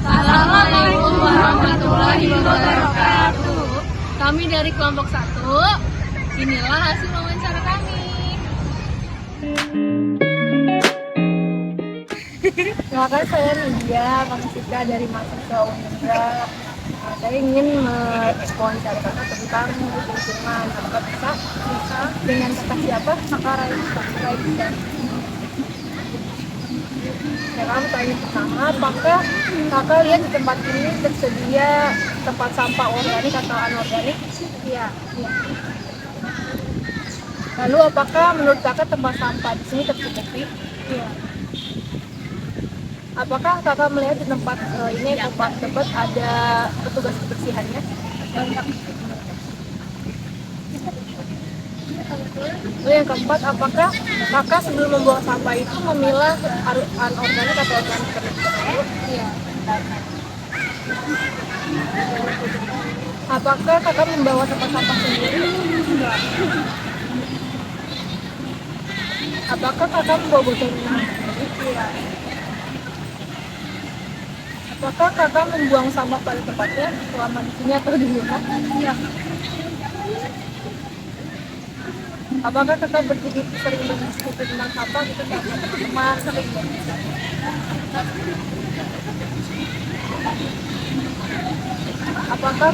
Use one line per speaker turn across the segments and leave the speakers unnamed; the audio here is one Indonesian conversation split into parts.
Assalamualaikum warahmatullahi wabarakatuh. Kami dari kelompok 1. Inilah hasil wawancara kami.
Kenalkan, saya Lydia Kamsika dari mahasiswa Unindra. Saya ingin mewawancara kakak tentang lingkungan. Apakah bisa dengan kata siapa? Maka Raisa. Ya, kamu tanya pertama, apakah kakak lihat di tempat ini tersedia tempat sampah organik atau anorganik? Iya. Lalu apakah menurut kakak tempat sampah di sini tercukupi? Iya. Apakah kakak melihat di tempat ini tempat ada petugas kebersihannya? Banyak. Lalu yang keempat, apakah kakak sebelum membuang sampah itu memilah anorganik atau organik terlebih dahulu? Iya. Apakah kakak membawa tempat sampah sendiri? Enggak. Apakah kakak membawa botol minum? Iya. Apakah kakak membuang sampah pada tempatnya selama di sini atau di rumah? Iya. Apakah kakak sering berdiskusi tentang sampah gitu sama teman-teman? Sering. Apakah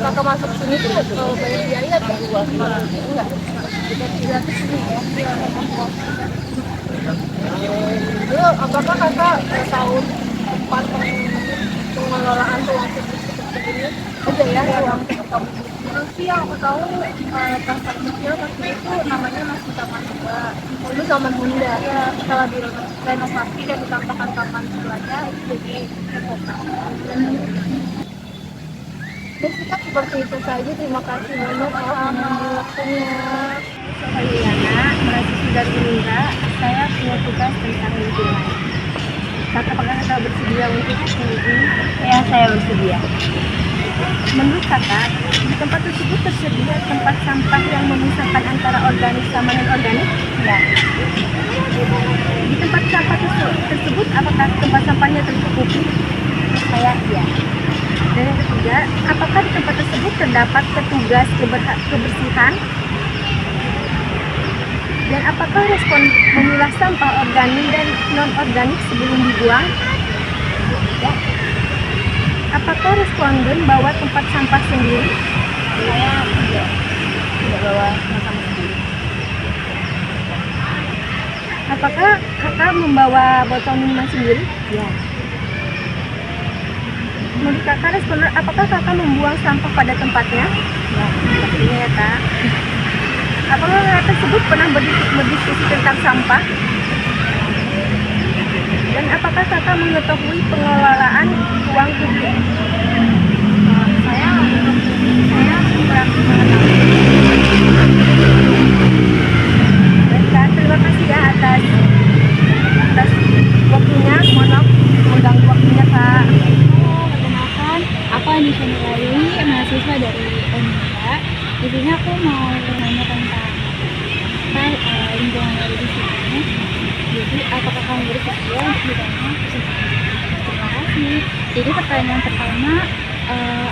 kakak masuk sini tuh bayar biaya atau enggak? Tidak gratis sini ya. Lalu apakah kakak tahu tempat pengelolaan ruang publik seperti ini aja ya, ruang kamu? Sih yang aku tahu tempat kecil waktu itu namanya masih Taman Bunda. Itu Taman Bunda ya, setelah direnovasi dan ditambahkan taman sebelahnya itu jadi kota. Kita seperti itu saja, terima kasih banyak waktunya.
Saya Liliana, mahasiswa dari Unindra. Saya punya tugas tentang lingkungan. Apakah kakak bersedia untuk ini? Ya, saya bersedia. Menurut kakak, di tempat tersebut tersedia tempat sampah yang memisahkan antara organik sama non-organik? Ya. Di tempat sampah tersebut, apakah tempat sampahnya tercukupi? Saya iya. Dan yang ketiga, apakah di tempat tersebut terdapat petugas kebersihan? Dan apakah respon memilah sampah organik dan non-organik sebelum dibuang? Ya. Apakah responden bawa tempat sampah sendiri? Saya tidak bawa sampah sendiri. Apakah kakak membawa botol minuman sendiri? Ya. Menurut kakak responden, apakah kakak membuang sampah pada tempatnya? Ya, pastinya ya kak. Apakah kakak tersebut pernah berdiskusi tentang sampah? Dan apakah kakak mengetahui pengelolaan ruang publik? Saya kurang mengetahui. Baiklah, terima kasih ya atas waktunya. Mohon mengganggu waktunya kak.
Perkenalkan, aku Anisha Nurayuni, mahasiswa dari Unindra. Di sini aku mau nanya tentang lingkungan dari di sini. Jadi, apakah kamu bersedia untuk ditanya? Terima kasih. Jadi pertanyaan pertama,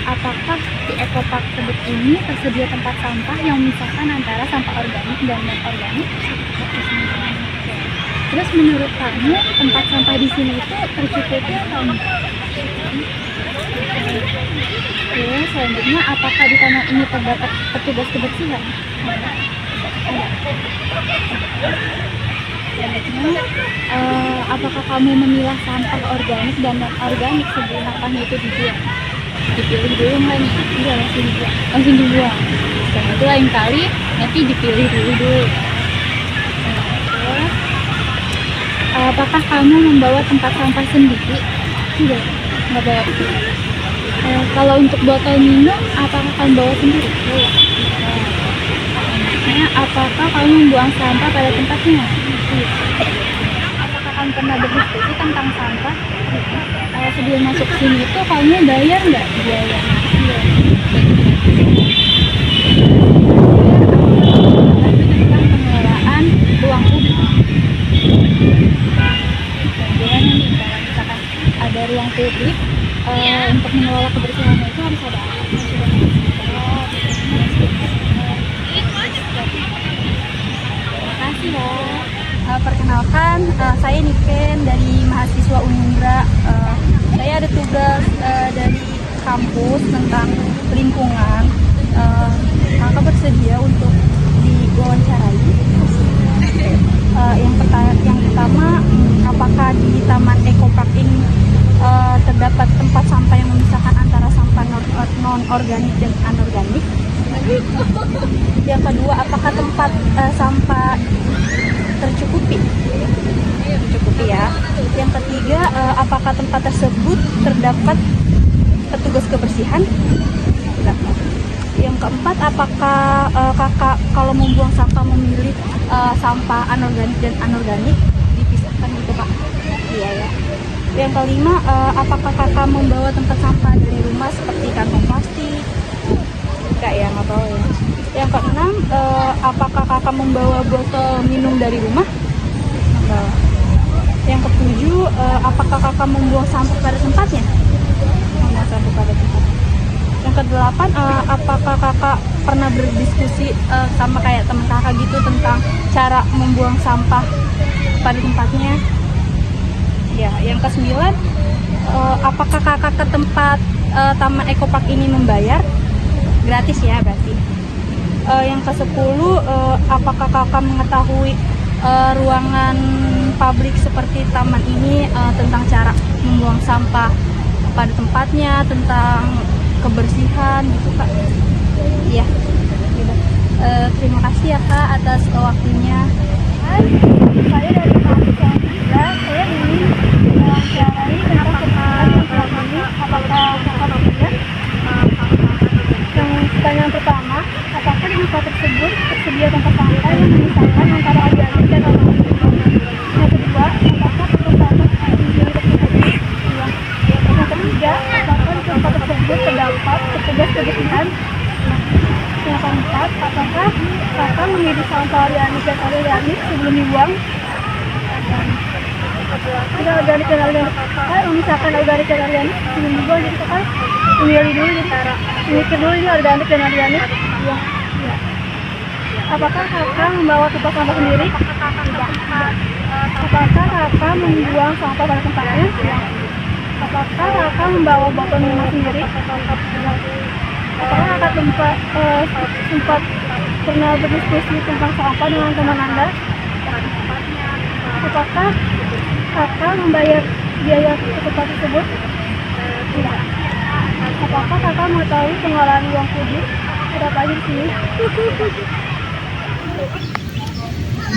apakah di ekopark tebet ini tersedia tempat sampah yang memisahkan antara sampah organik dan non-organik? Terus menurut kamu tempat sampah di sini itu tercukupi atau enggak? Oke, selanjutnya apakah di tanah ini terdapat petugas kebersihan? Ada. Selanjutnya, apakah kamu memilah sampah organik dan non-organik sebelum sampahnya itu dibuang? Dipilih dulu nggak nih? Iya, langsung dibuang. Dan itu lain kali nanti dipilih dulu. Terus, apakah kamu membawa tempat sampah sendiri? Tidak, nggak bawa. Kalau untuk botol minum, apakah kamu bawa sendiri? Bawa. Apakah kamu membuang sampah pada tempatnya? Tidak. Apakah kamu pernah berdiskusi tentang sampah? Sebelum masuk sini itu kamu bayar nggak biaya? Tidak. Tentang pengelolaan ruang publik. Bagaimana nih kalau misalkan ada ruang publik, untuk mengelola kebersihannya itu harus ada alat yang sudah Terima kasih ya. Perkenalkan, saya Niken dari mahasiswa Unindra. Saya ada tugas dari kampus tentang lingkungan. Kakak bersedia untuk diwawancarai. Yang pertama, apakah di Taman Eco Park ini terdapat tempat sampah yang memisahkan antara sampah non-organik dan anorganik? Yang kedua, apakah tempat sampah tercukupi? Tercukupi ya. Yang ketiga, apakah tempat tersebut terdapat petugas kebersihan? Terdapat. Yang keempat, apakah kakak kalau membuang sampah memilih sampah anorganik dan anorganik dipisahkan gitu kak? Iya ya. Yang kelima, apakah kakak membawa tempat sampah dari rumah seperti kantong plastik? Enggak ya, nggak bawa ya. Yang keenam, apakah kakak membawa botol minum dari rumah? Membawa. Yang ketujuh, apakah kakak membuang sampah pada tempatnya? Membuang sampah pada tempatnya. Yang kedelapan, apakah kakak pernah berdiskusi sama kayak teman kakak gitu tentang cara membuang sampah pada tempatnya? Ya, yang kesembilan, apakah kakak ke tempat Taman Eco Park ini membayar? Gratis ya berarti. Yang ke-10, apakah kakak mengetahui ruangan publik seperti taman ini tentang cara membuang sampah pada tempatnya, tentang kebersihan gitu kak? Iya. Gitu. Terima kasih ya kak atas waktunya.
Saya dari mahasiswa Unindra, saya ingin mewawancarai tentang pertanyaan ini. Apakah kakak bersedia? Yang pertanyaan pertama, apakah di tempat tersebut tersedia tempat sampah yang memisahkan antara organik dan anorganik? Yang kedua, apakah tempat sampah sendiri tercukupi? Yang ketiga, apakah di tempat tersebut terdapat petugas kebersihan? Yang keempat, apakah kakak memilih sampah organik dan anorganik sebelum dibuang? Ada organik dan anorganik. Kalau misalkan organik dan anorganik sebelum dibuang, jadi kakak memilih dulu, jadi mikir dulu ini organik dan anorganik. Iya. Apakah kakak membawa tempat sampah sendiri? Tidak. Apakah kakak membuang sampah pada tempatnya? Apakah kakak membawa botol minum sendiri? Apakah kakak sempat pernah berdiskusi tentang sampah dengan teman anda? Apakah kakak membayar biaya ke tempat tersebut? Tidak. Apakah kakak mengetahui pengelolaan ruang publik? Berapa aja di sini?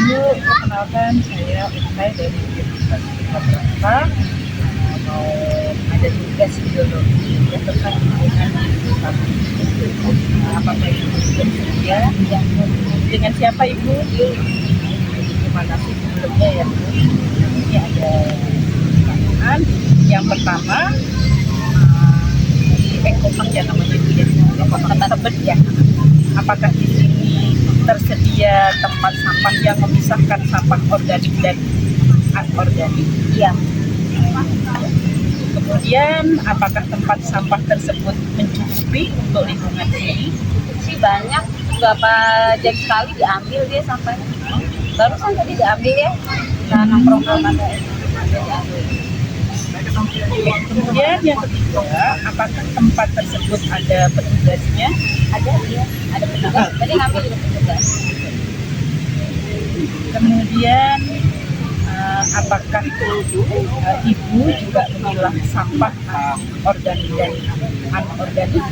Perkenalkan, saya Unai dari Universitas Jakarta. Mau ada tugas biologi yang tentang lingkungan hidup. Apakah ibu bersedia? Dengan siapa ibu? Terima kasih sebelumnya ya Bu. Ini ada pertanyaan. Yang pertama, di Eco Park ya namanya Bu ya. Kota Tebet ya. Apakah di sini tersedia tempat sampah yang memisahkan sampah organik dan anorganik? Iya. Kemudian, apakah tempat sampah tersebut mencukupi untuk lingkungan ini?
Sih banyak, beberapa jam sekali diambil dia sampahnya. Barusan tadi diambil ya, kita nongkrong ke mana diambil.
Kemudian yang ketiga, apakah tempat tersebut ada petugasnya?
Ada ya, ada petugas. Tadi ngambil juga petugas.
Kemudian apakah ibu juga memilah sampah organik dan anorganik?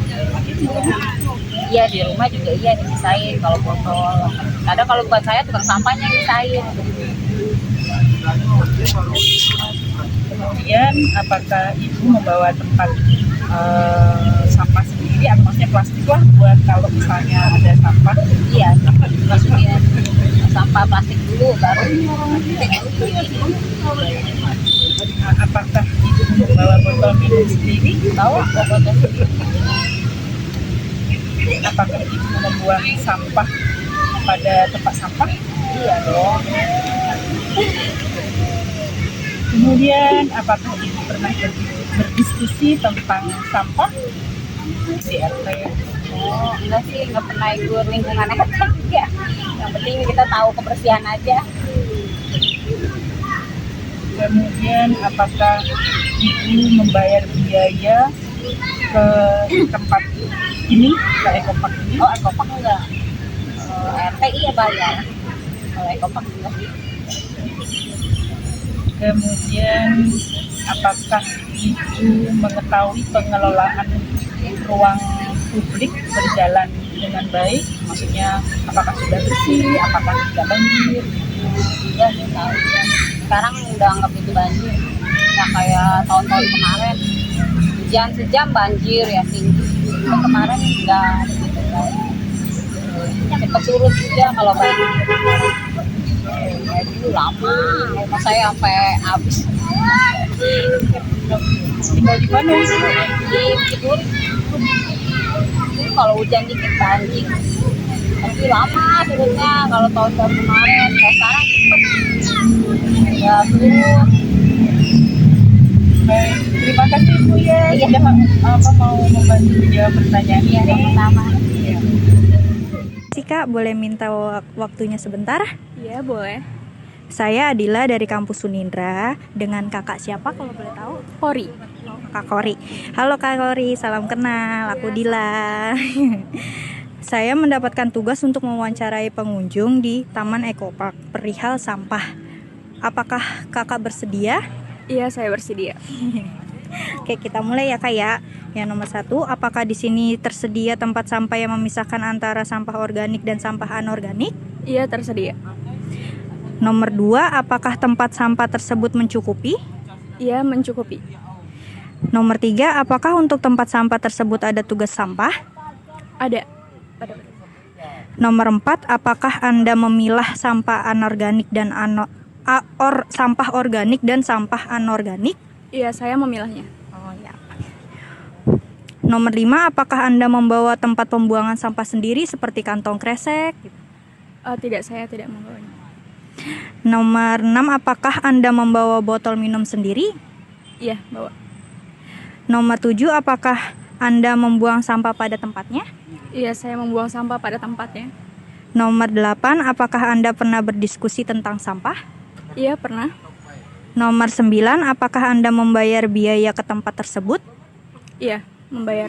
Iya di rumah juga iya dimisahin kalau botol. Kadang kalau bukan saya tukang sampahnya yang misahin.
Kemudian apakah ibu membawa tempat sampah sendiri atau maksudnya plastik lah buat kalau misalnya ada sampah?
Iya, masukin sampah plastik dulu baru.
Apakah ibu membawa botol minum sendiri?
Tahu botolnya sendiri.
Apakah ibu membuang sampah pada tempat sampah?
Iya dong.
Kemudian apakah ibu pernah berdiskusi tentang sampah di RT?
Oh, enggak sih, nggak pernah ikut lingkungan RT juga. Yang penting kita tahu kebersihan aja.
Kemudian apakah ibu membayar biaya ke tempat ini, ke Ekopark ini?
Oh, ekopak enggak. RT iya bayar. Kalau ekopak enggak sih.
Kemudian apakah ibu mengetahui pengelolaan ruang publik berjalan dengan baik? Maksudnya apakah sudah bersih, apakah tidak banjir?
Iya, saya tahu ya. Sekarang udah nggak begitu banjir. Nggak kayak tahun-tahun kemarin. Hujan sejam banjir ya tinggi. Tapi kemarin nggak begitu banjir. Cepat surut juga kalau banjir. Ya, dulu lama. Rumah saya sampai habis.
Tinggal di mana?
Di Bukit. Kalau hujan dikit banjir. Tapi lama surutnya kalau tahun-tahun kemarin. Kalau sekarang cepet. Ya surut.
Baik, terima kasih Bu ya.
Iya.
Sudah mau membantu jawab pertanyaan
Iya,
ini.
yang pertama.
Si Kak, boleh minta waktunya sebentar?
Iya, boleh.
Saya Adila dari kampus Unindra. Dengan kakak siapa kalau boleh tahu?
Kori.
Kak Kori. Halo Kak Kori, salam kenal. Aku Dila. Saya mendapatkan tugas untuk mewawancarai pengunjung di Taman Ekopark perihal sampah. Apakah kakak bersedia?
Iya, saya bersedia.
Oke, kita mulai ya Kak ya. Yang nomor 1, apakah di sini tersedia tempat sampah yang memisahkan antara sampah organik dan sampah anorganik?
Iya, tersedia.
Nomor 2, apakah tempat sampah tersebut mencukupi?
Iya, mencukupi.
Nomor 3, apakah untuk tempat sampah tersebut ada tugas sampah?
Ada.
Nomor 4, apakah Anda memilah sampah anorganik dan sampah organik dan sampah anorganik?
Iya, saya memilahnya.
Oh ya. Nomor 5, apakah Anda membawa tempat pembuangan sampah sendiri seperti kantong kresek?
Tidak, saya tidak membawanya.
Nomor 6, apakah Anda membawa botol minum sendiri?
Iya, bawa.
Nomor 7, apakah Anda membuang sampah pada tempatnya?
Iya, saya membuang sampah pada tempatnya.
Nomor 8, apakah Anda pernah berdiskusi tentang sampah?
Iya, pernah.
Nomor 9, apakah Anda membayar biaya ke tempat tersebut?
Iya, membayar.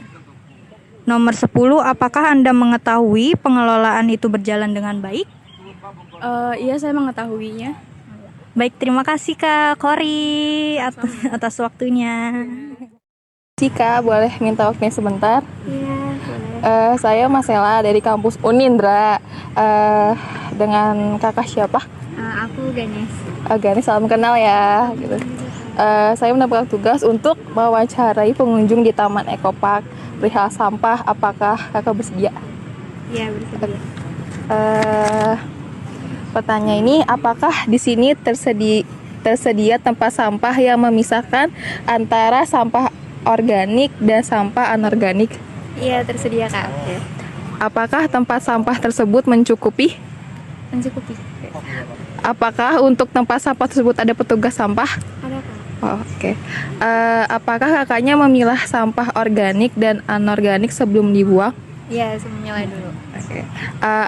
Nomor 10, apakah Anda mengetahui pengelolaan itu berjalan dengan baik?
Iya, saya mengetahuinya.
Baik, terima kasih Kak Kori atas waktunya.
Cika, boleh minta waktunya sebentar?
Iya, boleh.
Saya Masela dari kampus Unindra. Dengan kakak siapa?
Aku Ganes.
Ganes, salam kenal ya. Gitu. Saya mendapatkan tugas untuk mewawancarai pengunjung di Taman Ekopark perihal sampah. Apakah kakak bersedia?
Iya, bersedia.
Pertanyaan ini, apakah di sini tersedia tempat sampah yang memisahkan antara sampah organik dan sampah anorganik?
Iya, tersedia, Kak.
Apakah tempat sampah tersebut mencukupi?
Mencukupi.
Apakah untuk tempat sampah tersebut ada petugas sampah?
Ada, Kak.
Oh, oke. Apakah kakaknya memilah sampah organik dan anorganik sebelum dibuang?
Iya, semuanya dulu.
Oke.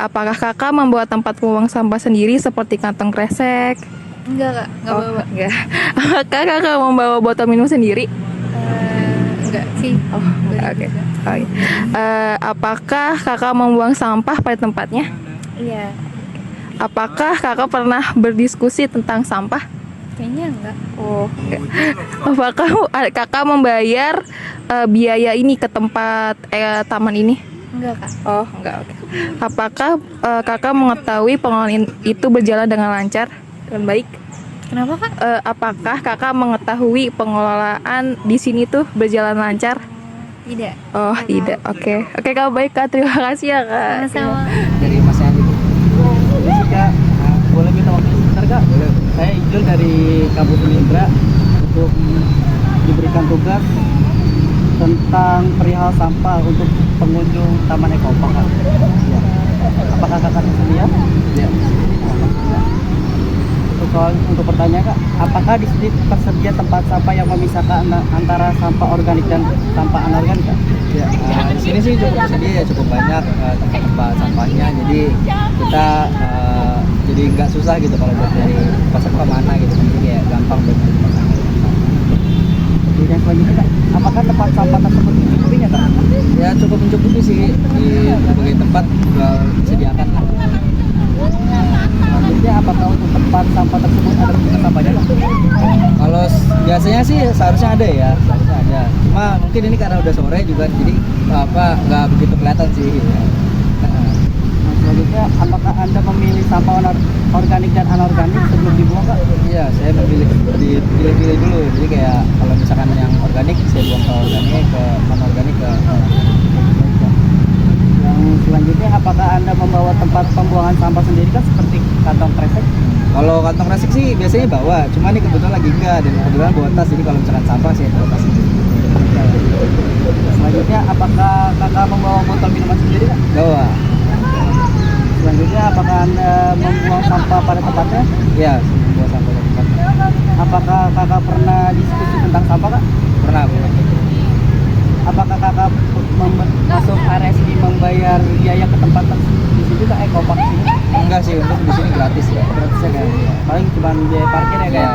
Apakah kakak membawa tempat buang sampah sendiri seperti kantong kresek?
Enggak, Kak. Enggak bawa.
Enggak. Apakah kakak membawa botol minum sendiri?
Enggak sih.
Oh, oke. Apakah kakak membuang sampah pada tempatnya?
Iya.
Apakah kakak pernah berdiskusi tentang sampah?
Kayaknya enggak.
Oh, enggak. Apakah kakak membayar biaya ini ke tempat taman ini?
Enggak, Kak.
Oh, enggak. Oke. Apakah kakak mengetahui pengelolaan itu berjalan dengan lancar dan baik?
Kenapa Kak?
Apakah kakak mengetahui pengelolaan di sini tuh berjalan lancar?
Tidak.
Oh tidak, oke. Oke Kak, baik Kak, terima kasih ya Kak.
Sama-sama.
Dari Mas Andi. Jadi sih Kak, boleh minta waktu sebentar Kak? Boleh. Saya Ijul dari Kabupaten Indra untuk diberikan tugas tentang perihal sampah untuk pengunjung Taman Ekopark Kak. Ya. Apakah kakak bersedia? Ya. Untuk pertanyaan Kak, apakah di sini tersedia tempat sampah yang memisahkan antara sampah organik dan sampah anorganik Kak?
Ya, di sini sih cukup tersedia ya, cukup banyak tempat-tempat sampahnya. Jadi kita jadi nggak susah gitu kalau buat dari tempat sampah mana gitu. Jadi kayak gampang buat tempat sampah.
Dan selanjutnya Kak, apakah tempat sampah tersebut mencukupinya Kak?
Ya cukup mencukupi sih, di berbagai tempat juga disediakan lah.
Selanjutnya apakah untuk tempat sampah tersebut ada petugas sampahnya Kak?
Kalau biasanya sih seharusnya ada ya, seharusnya ada. Cuma mungkin ini karena udah sore juga, jadi nggak begitu kelihatan sih.
Selanjutnya, apakah Anda memilih sampah organik dan anorganik sebelum dibuang Kak?
Iya, saya memilih dipilih-pilih dulu. Jadi kayak kalau misalkan yang organik saya buang ke organik, ke non-organik ke
Yang selanjutnya, apakah Anda membawa tempat pembuangan sampah sendiri Kak, seperti kantong kresek?
Kalau kantong kresek sih biasanya bawa, cuma ini kebetulan lagi enggak dan kebetulan bawa tas. Jadi kalau misalkan sampah saya bawa tas sendiri.
Selanjutnya, apakah kakak membawa botol minuman sendiri Kak?
Bawa.
Selanjutnya, apakah Anda membuang sampah pada tempatnya?
Iya, bawa sampah ke tempat.
Apakah kakak pernah diskusi tentang sampah Kak?
Pernah.
Apakah kakak masuk area sini membayar biaya ke tempat di situ Kak, Ekopark sini?
Enggak sih, untuk di sini gratis ya.
Gratis ya Kak? Paling cuma biaya parkir ya Kak?
Iya.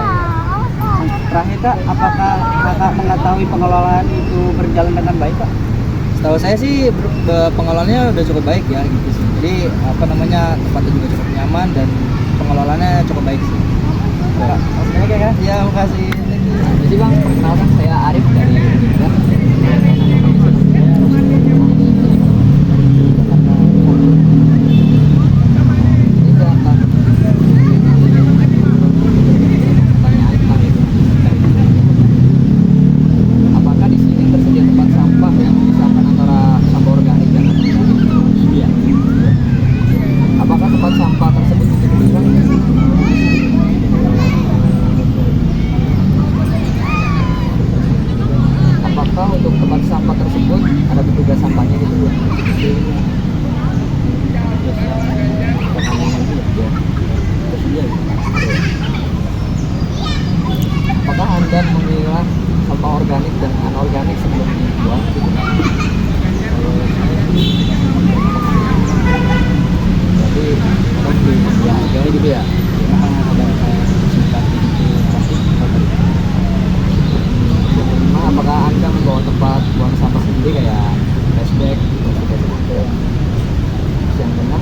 Terakhir Kak, apakah kakak mengetahui pengelolaan itu berjalan dengan baik Kak?
Setahu saya sih pengelolaannya udah cukup baik ya gitu sih. Jadi tempatnya juga cukup nyaman dan pengelolaannya cukup baik sih.
Kak, makasih banyak ya Kak?
Iya, makasih.
Jadi Bang, perkenalkan saya Arif dari Indra. Apakah di sini tersedia tempat sampah yang memisahkan antara sampah organik dan anorganik? Iya. Apakah tempat sampah tersebut dicukupi? Apakah untuk tempat sampah tersebut ada petugas sampahnya gitu? Apakah Anda memilah sampah organik dan anorganik sebelum dibuang? Jadi ya harganya gitu ya. Apakah Anda membawa tempat buang sampah sendiri kayak flashback? Yang benar,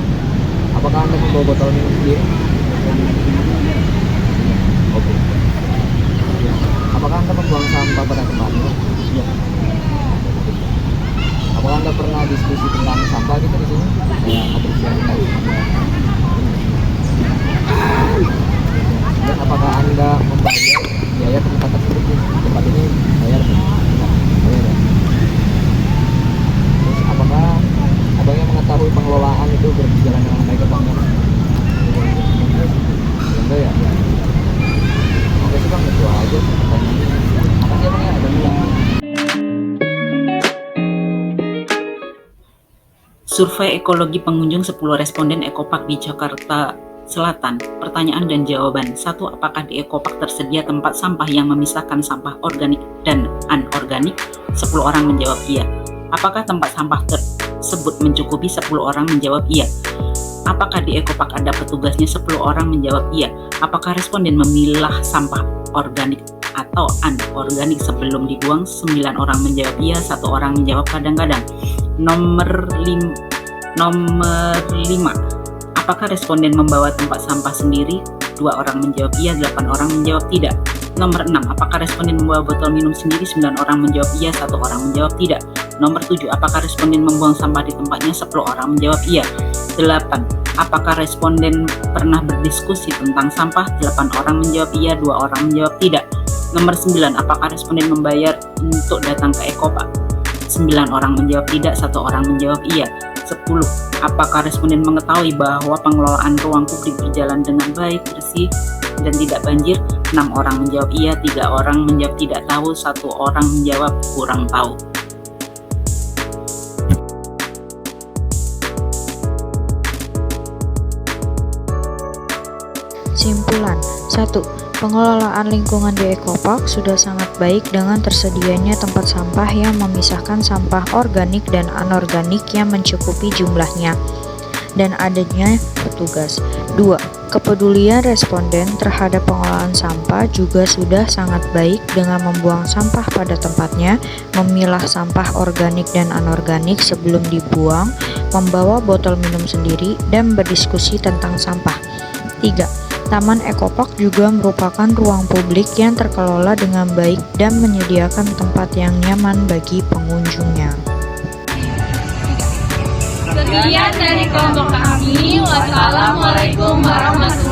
apakah Anda membawa botol minum sendiri? Oke. Apakah Anda membuang sampah pada tempatnya? Iya. Apakah Anda pernah diskusi tentang sampah gitu di sini? Kayak kebersihan dan apakah Anda membayar biaya tempat tersebut? Tempat ini bayar bayar ya? Terus apakah abangnya mengetahui pengelolaan itu berjalan dengan baik apa enggak? Enggak ya? Oke sih Bang, itu aja pertanyaannya. Makasih Bang ya, ada bilang.
Survei ekologi pengunjung 10 responden Ekopark di Jakarta Selatan. Pertanyaan dan jawaban. 1. Apakah di Ekopark tersedia tempat sampah yang memisahkan sampah organik dan anorganik? 10 orang menjawab iya. Apakah tempat sampah tersebut mencukupi? 10 orang menjawab iya. Apakah di Ekopark ada petugasnya? 10 orang menjawab iya. Apakah responden memilah sampah organik atau anorganik sebelum dibuang? 9 orang menjawab iya, 1 orang menjawab kadang-kadang. Nomor 5. Apakah responden membawa tempat sampah sendiri? 2 orang menjawab iya, 8 orang menjawab tidak. Nomor 6. Apakah responden membawa botol minum sendiri? 9 orang menjawab iya, 1 orang menjawab tidak. Nomor 7. Apakah responden membuang sampah di tempatnya? 10 orang menjawab iya. 8. Apakah responden pernah berdiskusi tentang sampah? 8 orang menjawab iya, 2 orang menjawab tidak. Nomor 9, apakah responden membayar untuk datang ke Ekopark? 9 orang menjawab tidak, 1 orang menjawab iya. 10, apakah responden mengetahui bahwa pengelolaan ruang publik berjalan dengan baik, bersih, dan tidak banjir? 6 orang menjawab iya, 3 orang menjawab tidak tahu, 1 orang menjawab kurang tahu.
Simpulan 1. Pengelolaan lingkungan di Ekopark sudah sangat baik dengan tersedianya tempat sampah yang memisahkan sampah organik dan anorganik yang mencukupi jumlahnya, dan adanya petugas. 2. Kepedulian responden terhadap pengelolaan sampah juga sudah sangat baik dengan membuang sampah pada tempatnya, memilah sampah organik dan anorganik sebelum dibuang, membawa botol minum sendiri, dan berdiskusi tentang sampah. 3. Taman Ekopark juga merupakan ruang publik yang terkelola dengan baik dan menyediakan tempat yang nyaman bagi pengunjungnya.
Sekian dari kelompok kami. Wassalamualaikum warahmatullahi wabarakatuh.